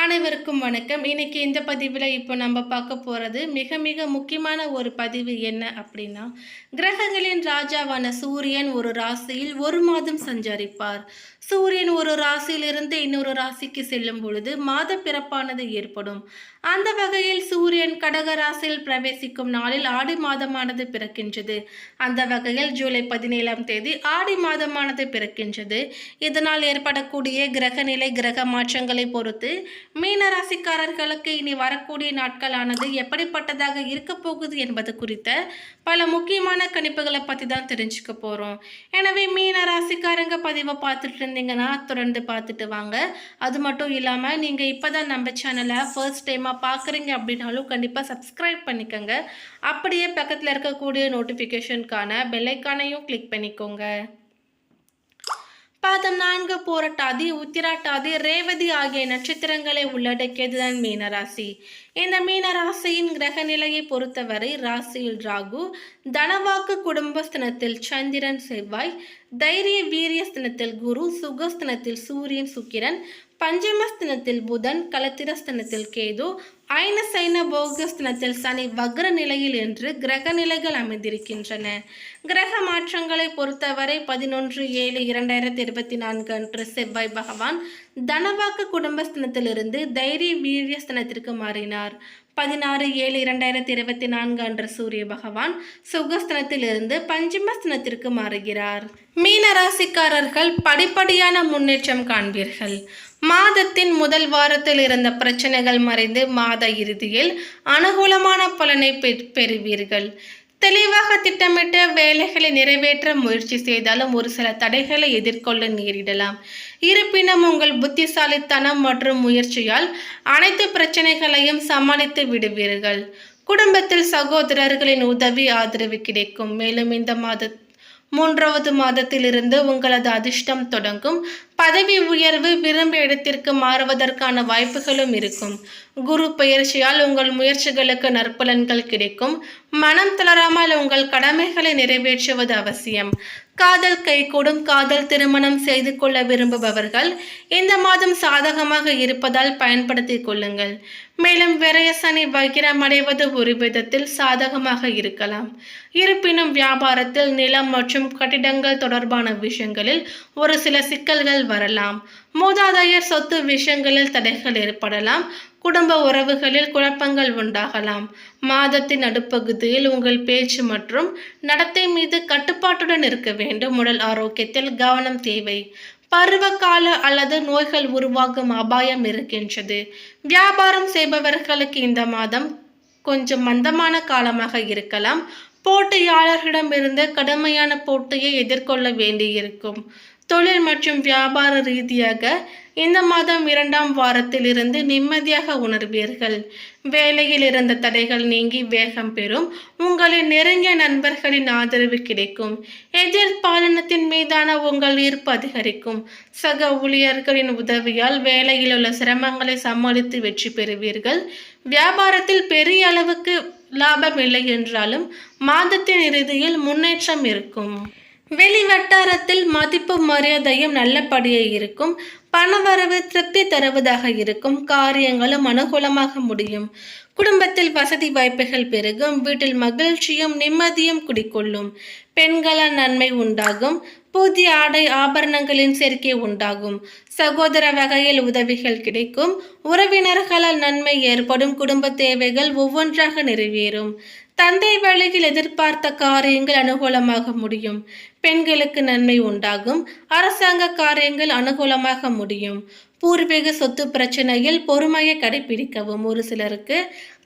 அனைவருக்கும் வணக்கம். இன்னைக்கு இந்த பதிவில் இப்போ நம்ம பார்க்க போகிறது மிக மிக முக்கியமான ஒரு பதிவு என்ன அப்படின்னா, கிரகங்களின் ராஜாவான சூரியன் ஒரு ராசியில் ஒரு மாதம் சஞ்சரிப்பார். சூரியன் ஒரு ராசியிலிருந்து இன்னொரு ராசிக்கு செல்லும் பொழுது மாத பிறப்பானது ஏற்படும். அந்த வகையில் சூரியன் கடக ராசியில் பிரவேசிக்கும் நாளில் ஆடி மாதமானது பிறக்கின்றது. அந்த வகையில் ஜூலை 17ஆம் தேதி ஆடி மாதமானது பிறக்கின்றது. இதனால் ஏற்படக்கூடிய கிரகநிலை கிரக மாற்றங்களை பொறுத்து மீன ராசிக்காரர்களுக்கு இனி வரக்கூடிய நாட்களானது எப்படிப்பட்டதாக இருக்க போகுது என்பது குறித்த பல முக்கியமான கணிப்புகளை பற்றி தான் தெரிஞ்சுக்க போகிறோம். எனவே மீன ராசிக்காரங்க பதிவை பார்த்துட்டு இருந்தீங்கன்னா தொடர்ந்து பார்த்துட்டு வாங்க. அது மட்டும் இல்லாமல் நீங்கள் இப்போ தான் நம்ம சேனலை ஃபர்ஸ்ட் டைமாக பார்க்குறீங்க அப்படின்னாலும் கண்டிப்பாக சப்ஸ்கிரைப் பண்ணிக்கோங்க. அப்படியே பக்கத்தில் இருக்கக்கூடிய நோட்டிஃபிகேஷனுக்கான பெல்லைக்கானையும் கிளிக் பண்ணிக்கோங்க. பாதம் 4 போராட்டாதி, உத்திராட்டாதி, ரேவதி ஆகிய நட்சத்திரங்களை உள்ளடக்கியதுதான் மீனராசி. இந்த மீனராசியின் கிரக நிலையை பொறுத்தவரை ராசியில் ராகு, தனவாக்கு குடும்பஸ்தனத்தில் சந்திரன் செவ்வாய், தைரிய வீரியஸ்தனத்தில் குரு, சுகஸ்தனத்தில் சூரியன் சுக்கிரன், பஞ்சமஸ்தனத்தில் புதன், கலத்திரஸ்தனத்தில் கேது, ஐன சைன போகஸ்தனத்தில் சனி வக்ர நிலையில் என்று கிரக நிலைகள் அமைந்திருக்கின்றன. கிரக மாற்றங்களை பொறுத்தவரை 11/7/2024 அன்று செவ்வாய் பகவான் தனவாக்கு குடும்பஸ்தனத்திலிருந்து தைரிய வீரியஸ்தனத்திற்கு மாறினார். 16/7/2024 அன்று சூரிய பகவான் சுகஸ்தனத்திலிருந்து பஞ்சமஸ்தனத்திற்கு மாறுகிறார். மீனராசிக்காரர்கள் படிப்படியான முன்னேற்றம் காண்பீர்கள். மாதத்தின் முதல் வாரத்தில் இருந்த பிரச்சனைகள் மறைந்து மாத இறுதியில் அனுகூலமான பலனை பெறுவீர்கள். தெளிவாக திட்டமிட்ட வேலைகளை நிறைவேற்ற முயற்சி செய்தாலும் ஒரு சில தடைகளை எதிர்கொள்ள நேரிடலாம். இருப்பினும் உங்கள் புத்திசாலித்தனம் மற்றும் முயற்சியால் அனைத்து பிரச்சனைகளையும் சமாளித்து விடுவீர்கள். குடும்பத்தில் சகோதரர்களின் உதவி ஆதரவு கிடைக்கும். மேலும் இந்த 3வது மாதத்திலிருந்து உங்களது அதிர்ஷ்டம் தொடங்கும். பதவி உயர்வு, விரும்பிய இடத்திற்கு மாறுவதற்கான வாய்ப்புகளும் இருக்கும். குரு பெயர்ச்சியால் உங்கள் முயற்சிகளுக்கு நற்பலன்கள் கிடைக்கும். மனம் தளராமல் உங்கள் கடமைகளை நிறைவேற்றுவது அவசியம். காதல் கைகூடும். காதல் திருமணம் செய்து கொள்ள விரும்புபவர்கள் இந்த மாதம் சாதகமாக இருப்பதால் பயன்படுத்திக் கொள்ளுங்கள். மேலும் விரய சனி வக்கிரம் அடைவது ஒரு விதத்தில் சாதகமாக இருக்கலாம். இருப்பினும் வியாபாரத்தில் நிலம் மற்றும் கட்டிடங்கள் தொடர்பான விஷயங்களில் ஒரு சில சிக்கல்கள் வரலாம். மூதாதையர் சொத்து விஷயங்களில் தடைகள் ஏற்படலாம். குடும்ப உறவுகளில் குழப்பங்கள் உண்டாகலாம். மாதத்தின் நடுப்பகுதியில் உங்கள் பேச்சு மற்றும் நடத்தை மீது கட்டுப்பாட்டுடன் இருக்க வேண்டும். உடல் ஆரோக்கியத்தில் கவனம் தேவை. பருவகால அல்லது நோய்கள் உருவாகும் அபாயம் இருக்கின்றது. வியாபாரம் செய்பவர்களுக்கு இந்த மாதம் கொஞ்சம் மந்தமான காலமாக இருக்கலாம். போட்டியாளர்களிடமிருந்து கடுமையான போட்டியை எதிர்கொள்ள வேண்டியிருக்கும். தொழில் மற்றும் வியாபார ரீதியாக இந்த மாதம் 2ஆம் வாரத்தில் இருந்து நிம்மதியாக உணர்வீர்கள். வேலையில் இருந்த தடைகள் நீங்கி வேகம் பெறும். உங்களின் நெருங்கிய நண்பர்களின் ஆதரவு கிடைக்கும். எதிர்பாலினத்தின் மீதான உங்கள் ஈர்ப்பு அதிகரிக்கும். சக ஊழியர்களின் உதவியால் வேலையில் உள்ள சிரமங்களை சமாளித்து வெற்றி பெறுவீர்கள். வியாபாரத்தில் பெரிய அளவுக்கு லாபம் இல்லை என்றாலும் மாதத்தின் இறுதியில் முன்னேற்றம் இருக்கும். வெளி வட்டாரத்தில் மதிப்பு மரியாதையும் நல்லபடியே இருக்கும். பணவரவு திருப்தி தருவதாக இருக்கும். காரியங்களும் அனுகூலமாக முடியும். குடும்பத்தில் வசதி வாய்ப்புகள் பெருகும். வீட்டில் மகிழ்ச்சியும் நிம்மதியும் குடிக்கொள்ளும். பெண்களால் நன்மை உண்டாகும். புதிய ஆடை ஆபரணங்களின் சேர்க்கை உண்டாகும். சகோதர வகையில் உதவிகள் கிடைக்கும். உறவினர்களால் நன்மை ஏற்படும். குடும்ப தேவைகள் ஒவ்வொன்றாக நிறைவேறும். தந்தை வழியில் எதிர்பார்த்த காரியங்கள் அனுகூலமாக முடியும். பெண்களுக்கு நன்மை உண்டாகும். அரசாங்க காரியங்கள் அனுகூலமாக முடியும். பூர்வீக சொத்து பிரச்சனையில் பொறுமையை கடைபிடிக்கவும். ஒரு சிலருக்கு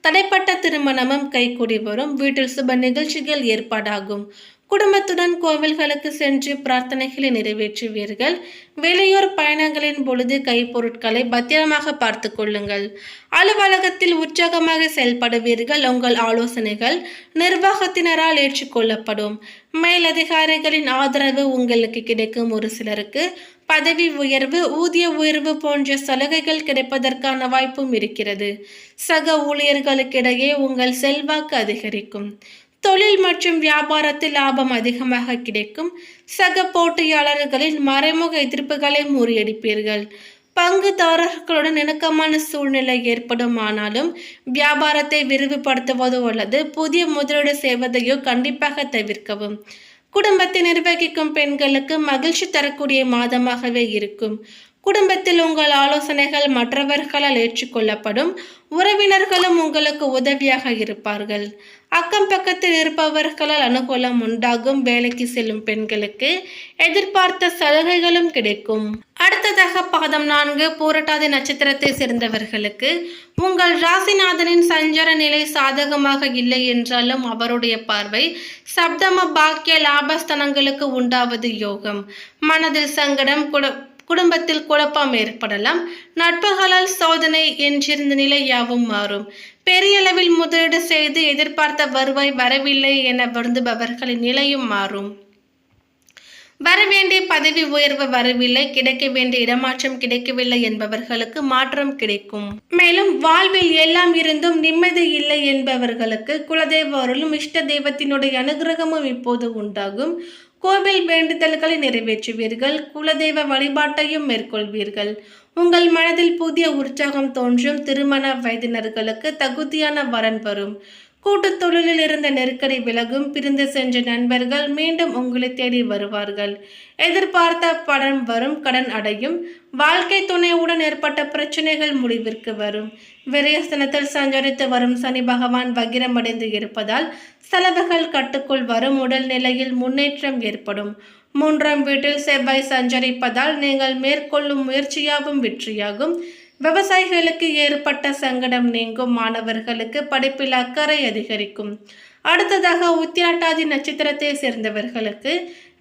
தடைப்பட்ட திருமணமும் கைகூடி வரும். வீட்டில் சுப நிகழ்ச்சிகள் ஏற்பாடாகும். குடும்பத்துடன் கோவில்களுக்கு சென்று பிரார்த்தனைகளை நிறைவேற்றுவீர்கள். வெளியூர் பயணங்களின் பொழுது கைப்பொருட்களை பத்திரமாக பார்த்து கொள்ளுங்கள். அலுவலகத்தில் உற்சாகமாக செயல்படுவீர்கள். உங்கள் ஆலோசனைகள் நிர்வாகத்தினரால் ஏற்றுக்கொள்ளப்படும். மேலதிகாரிகளின் ஆதரவு உங்களுக்கு கிடைக்கும். ஒரு சிலருக்கு பதவி உயர்வு, ஊதிய உயர்வு போன்ற சலுகைகள் கிடைப்பதற்கான வாய்ப்பும் இருக்கிறது. சக ஊழியர்களுக்கிடையே உங்கள் செல்வாக்கு அதிகரிக்கும். தொழில் மற்றும் வியாபாரத்தில் லாபம் அதிகமாக கிடைக்கும். சக போட்டியாளர்களின் மறைமுக எதிர்ப்புகளை முறியடிப்பீர்கள். பங்குதாரர்களுடன் இணக்கமான சூழ்நிலை ஏற்படுமானாலும் வியாபாரத்தை விரிவுபடுத்துவதோ அல்லது புதிய முதலீடு செய்வதையோ கண்டிப்பாக தவிர்க்கவும். குடும்பத்தை நிர்வகிக்கும் பெண்களுக்கு மகிழ்ச்சி தரக்கூடிய மாதமாகவே இருக்கும். குடும்பத்தில் உங்கள் ஆலோசனைகள் மற்றவர்களால் ஏற்றுக்கொள்ளப்படும். உறவினர்களும் உங்களுக்கு உதவியாக இருப்பார்கள். அக்கம் பக்கத்தில் இருப்பவர்களால் அனுகூலம் உண்டாகும். வேலைக்கு செல்லும் பெண்களுக்கு எதிர்பார்த்த சலுகைகளும் கிடைக்கும். அடுத்ததாக பாதம் 4 பூரட்டாதி நட்சத்திரத்தை சேர்ந்தவர்களுக்கு உங்கள் ராசிநாதனின் சஞ்சார நிலை சாதகமாக இல்லை என்றாலும் அவருடைய பார்வை சப்தம பாக்கிய லாபஸ்தானங்களுக்கு உண்டாவது யோகம். மனதில் சங்கடம், குடும்பத்தில் குழப்பம் ஏற்படலாம். நட்புகளால் சோதனை என்றிருந்த நிலை யாவும் மாறும். பெரிய அளவில் முதலீடு செய்து எதிர்பார்த்த வருவாய் வரவில்லை என வருந்துபவர்களின் நிலையும் மாறும். வரவேண்டிய பதவி உயர்வு வரவில்லை, கிடைக்க வேண்டிய இடமாற்றம் கிடைக்கவில்லை என்பவர்களுக்கு மாற்றம் கிடைக்கும். மேலும் வாழ்வில் எல்லாம் இருந்தும் நிம்மதி இல்லை என்பவர்களுக்கு குலதெய்வ அருளும் இஷ்ட தெய்வத்தினுடைய அனுகிரகமும் இப்போது உண்டாகும். கோவில் வேண்டுதல்களை நிறைவேற்றுவீர்கள். குலதெய்வ வழிபாட்டையும் மேற்கொள்வீர்கள். உங்கள் மனதில் புதிய உற்சாகம் தோன்றும். திருமண வயதினர்களுக்கு தகுதியான வரன் வரும். கூட்டு தொழிலில் இருந்த நெருக்கடி விலகும். பிரிந்து சென்ற நண்பர்கள் மீண்டும் உங்களை தேடி வருவார்கள். எதிர்பார்த்த பணம் வரும். கடன் அடையும். வாழ்க்கை துணையுடன் ஏற்பட்ட பிரச்சனைகள் முடிவிற்கு வரும். விரயஸ்தானத்தில் சஞ்சரித்து வரும் சனி பகவான் வக்கிரமடைந்து இருப்பதால் செலவுகள் கட்டுக்குள் வரும். உடல் நிலையில் முன்னேற்றம் ஏற்படும். 3ஆம் வீட்டில் செவ்வாய் சஞ்சரிப்பதால் நீங்கள் மேற்கொள்ளும் முயற்சியாகவும் வெற்றியாகும். விவசாயிகளுக்கு ஏற்பட்ட சங்கடம் நீங்கும். மாணவர்களுக்கு படிப்பில் அக்கறை அதிகரிக்கும். அடுத்ததாக உத்திராட்டாதி நட்சத்திரத்தை சேர்ந்தவர்களுக்கு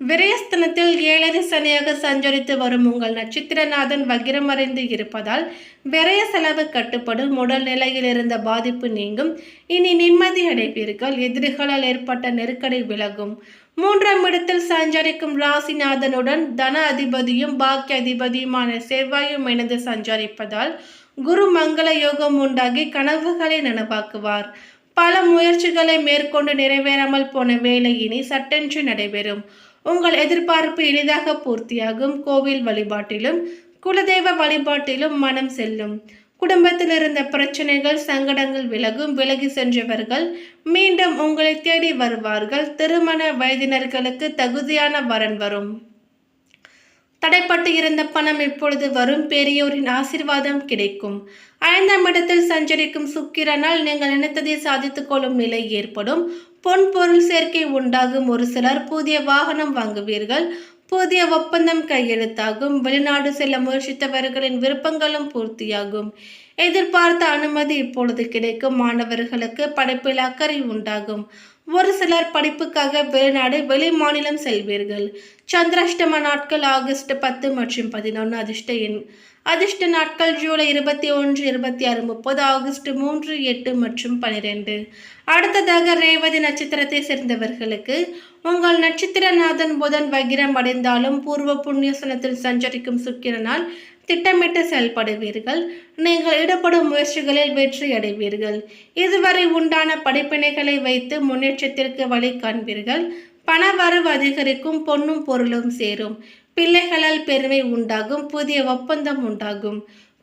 விரயஸ்தானத்தில் 7 சனியாக சஞ்சரித்து வரும் உங்கள் நட்சத்திரநாதன் வக்கிரமடைந்து இருப்பதால் விரய செலவு கட்டுப்படும். உடல் நிலையில் இருந்த பாதிப்பு நீங்கும். இனி நிம்மதி அடைவீர்கள். எதிரிகளால் ஏற்பட்ட நெருக்கடி விலகும். 3ஆம் இடத்தில் சஞ்சரிக்கும் ராசிநாதனுடன் தன அதிபதியும் பாக்கிய அதிபதியுமான செவ்வாயும் இணைந்து சஞ்சரிப்பதால் குரு மங்கள யோகம் உண்டாகி கனவுகளை நனவாக்குவார். பல முயற்சிகளை மேற்கொண்டு நிறைவேறாமல் போன வேலை இனி சட்டென்று நடைபெறும். உங்கள் எதிர்பார்ப்பு எளிதாக பூர்த்தியாகும். கோவில் வழிபாட்டிலும் குலதெய்வ வழிபாட்டிலும் மனம் செல்லும். குடும்பத்தில் இருந்த பிரச்சனைகள், சங்கடங்கள் விலகும். விலகி சென்றவர்கள் மீண்டும் உங்களை தேடி வருவார்கள். திருமண வயதினர்களுக்கு தகுதியான வரன் வரும். தடைப்பட்டு இருந்த பணம் இப்பொழுது வரும். பெரியோரின் ஆசீர்வாதம் கிடைக்கும். 5ஆம் இடத்தில் சஞ்சரிக்கும் சுக்கிரனால் நீங்கள் நினைத்ததை சாதித்துக் கொள்ளும் நிலை ஏற்படும். பொன் பொருள் சேர்க்கை உண்டாகும். ஒரு சிலர் புதிய வாகனம் வாங்குவீர்கள். புதிய ஒப்பந்தம் கையெழுத்தாகும். வெளிநாடு செல்ல முயற்சித்தவர்களின் விருப்பங்களும் பூர்த்தியாகும். எதிர்பார்த்த அனுமதி இப்பொழுது கிடைக்கும். மாணவர்களுக்கு படிப்பில் அக்கறை உண்டாகும். ஒரு சிலர் படிப்புக்காக வெளிநாடு, வெளி மாநிலம் செல்வீர்கள். சந்திராஷ்டம நாட்கள் ஆகஸ்ட் 10 மற்றும் 11. அதிர்ஷ்ட நாட்கள் ஜூலை 21, 26, 30, ஆகஸ்ட் 3, 8 மற்றும் 12. அடுத்ததாக ரேவதி நட்சத்திரத்தை சேர்ந்தவர்களுக்கு உங்கள் நட்சத்திரநாதன் புதன் வக்கிரம் அடைந்தாலும் பூர்வ புண்ணியஸ்தானத்தில் சஞ்சரிக்கும் சுக்கிரனால் திட்டமிட்டு செயல்படுவீர்கள். நீங்கள் ஈடுபடும் முயற்சிகளில் வெற்றி அடைவீர்கள். இதுவரை உண்டான படிப்பினைகளை வைத்து முன்னேற்றத்திற்கு வழி காண்பீர்கள். பண வரவு அதிகரிக்கும். பொன்னும் பொருளும் சேரும். பிள்ளைகளால் பெருமை உண்டாகும். புதிய ஒப்பந்தம் உண்டாகும்.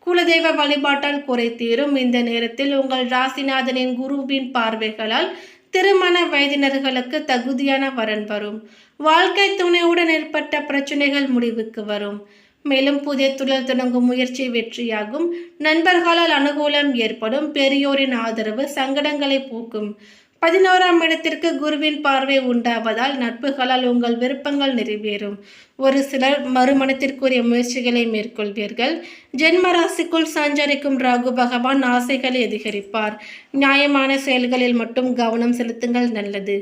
குலதெய்வ வழிபாட்டால் குறை தீரும். இந்த நேரத்தில் உங்கள் ராசிநாதனின் குருவின் பார்வைகளால் திருமண வயதினர்களுக்கு தகுதியான வரன் வரும். வாழ்க்கை துணையுடன் ஏற்பட்ட பிரச்சனைகள் முடிவுக்கு வரும். மேலும் புதிய தொழில் தொடங்கும் முயற்சி வெற்றியாகும். நண்பர்களால் அனுகூலம் ஏற்படும். பெரியோரின் ஆதரவு சங்கடங்களை போக்கும். 11ஆம் இடத்திற்கு குருவின் பார்வை உண்டாவதால் நட்புகளால் உங்கள் விருப்பங்கள் நிறைவேறும். ஒரு சிலர் மறுமணத்திற்குரிய முயற்சிகளை மேற்கொள்வீர்கள். ஜென்ம ராசிக்குள் சஞ்சரிக்கும் ராகு பகவான் ஆசைகளை அதிகரிப்பார். நியாயமான செயல்களில் மட்டும் கவனம் செலுத்துங்கள், நல்லது.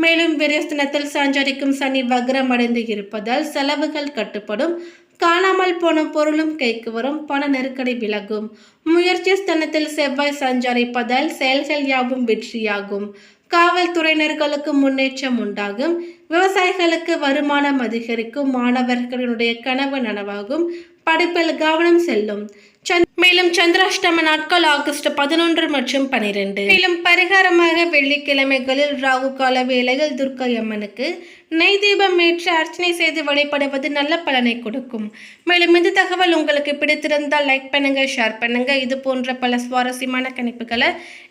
மேலும் விரயஸ்தானத்தில் சஞ்சரிக்கும் சனி வக்ரம் அடைந்து இருப்பதால் செலவுகள் கட்டுப்படும். காணாமல் போன பொருளும் கைக்கு வரும். பண நெருக்கடி விலகும். முயற்சி ஸ்தானத்தில் செவ்வாய் சஞ்சரிப்பதால் செயல்கள் யாவும் வெற்றியாகும். காவல்துறையினர்களுக்கு முன்னேற்றம் உண்டாகும். விவசாயிகளுக்கு வருமானம் அதிகரிக்கும். மாணவர்களுடைய கனவு நனவாகும். படிப்பில் கவனம் செல்லும். மேலும் சந்திராஷ்டம நாட்கள் ஆகஸ்ட் 11 மற்றும் 12. மேலும் பரிகாரமாக வெள்ளிக்கிழமைகளில் ராகு கால வேளையில் துர்க்கை அம்மனுக்கு நெய் தீபம் ஏற்றி அர்ச்சனை செய்து வழிபடுவது நல்ல பலனை கொடுக்கும். மேலும் இந்த தகவல் உங்களுக்கு பிடித்திருந்தால் லைக் பண்ணுங்க, ஷேர் பண்ணுங்க. இது போன்ற பல சுவாரஸ்யமான கணிப்புகளை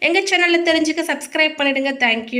எங்க சேனல்ல தெரிஞ்சுக்க சப்ஸ்கிரைப் பண்ணிடுங்க. தேங்க்யூ.